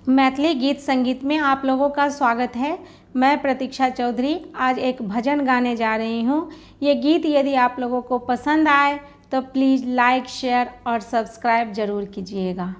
मैथिली गीत संगीत में आप लोगों का स्वागत है। मैं प्रतीक्षा चौधरी आज एक भजन गाने जा रही हूँ। ये गीत यदि आप लोगों को पसंद आए तो प्लीज़ लाइक, शेयर और सब्सक्राइब ज़रूर कीजिएगा।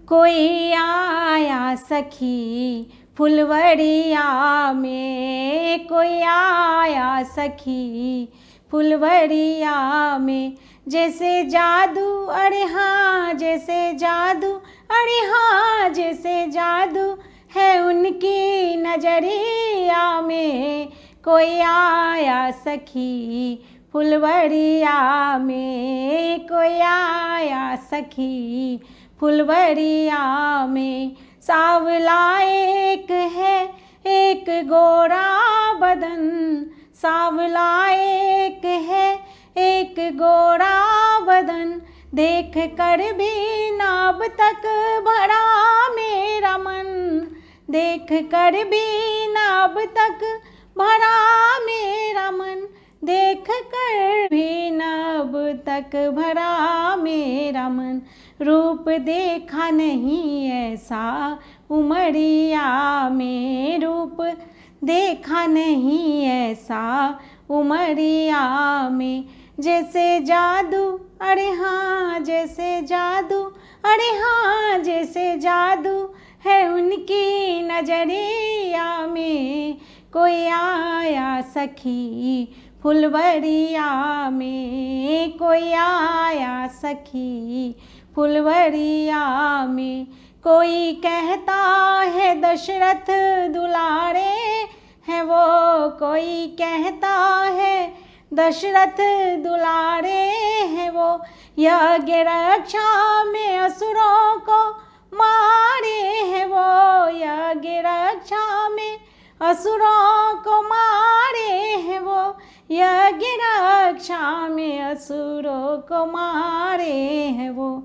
कोई आया सखी फुलवरिया में, कोई आया सखी फुलवरिया में, जैसे जादू अरे हाँ जैसे जादू, अरे हाँ जैसे जादू है उनकी नजरिया में। कोई आया सखी फुलवरिया में, कोई आया सखी फुलवरिया में। सावला एक है एक गोरा बदन, सावला एक है एक गोरा बदन, देख कर भी नाब तक भरा मेरा मन, देख कर भी नाब तक भरा मेरा मन, देख कर भी नाब तक भरा मेरा मन। रूप देखा नहीं ऐसा उमरिया में, रूप देखा नहीं ऐसा उमरिया में, जैसे जादू अरे हाँ जैसे जादू, अरे हाँ जैसे जादू है उनकी नजरिया में। कोई आया सखी फुलवरिया में, कोई आया सखी फुलवरिया में। कोई कहता है दशरथ दुलारे हैं वो, कोई कहता है दशरथ दुलारे हैं वो, यज्ञ रक्षा में असुरों को मारे हैं वो, यज्ञ रक्षा में असुरों को मारे हैं वो, यज्ञ रक्षा में असुरों को मारे हैं वो।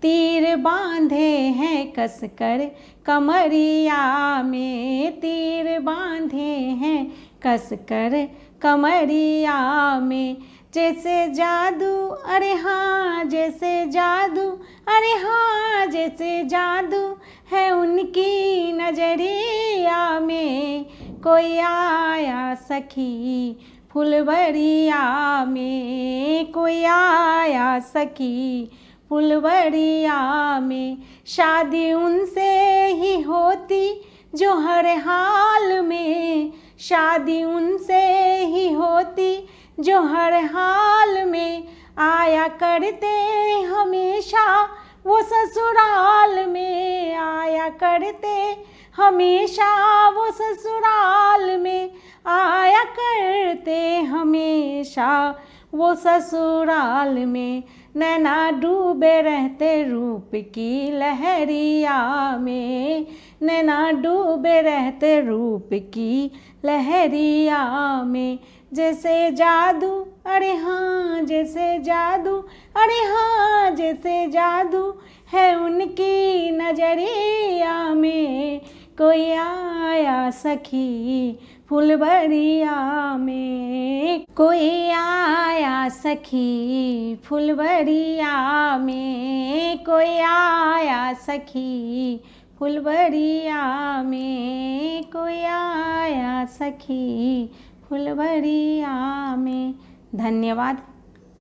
तीर बांधे हैं कसकर कमरिया में, तीर बांधे हैं कसकर कमरिया में, जैसे जादू अरे हाँ जैसे जादू, अरे हाँ जैसे जादू है उनकी नजरिया में। कोई आया सखी फुलवरिया में, कोई आया सखी फुलवरिया में, शादी उनसे ही होती जो हर हाल में, शादी उनसे ही होती जो हर हाल में, आया करते हमेशा वो ससुराल में, आया करते हमेशा वो ससुराल में, आया करते हमेशा वो ससुराल में। नैना डूबे रहते रूप की लहरिया में, नैना डूबे रहते रूप की लहरिया में, जैसे जादू अरे हाँ जैसे जादू, अरे हाँ जैसे जादू है उनकी नजरिया में। कोई आया सखी फुलवरिया में, कोई आया सखी फुलवरिया में, कोई आया सखी फुलवरिया में, कोई आया सखी फुलवरिया में। धन्यवाद।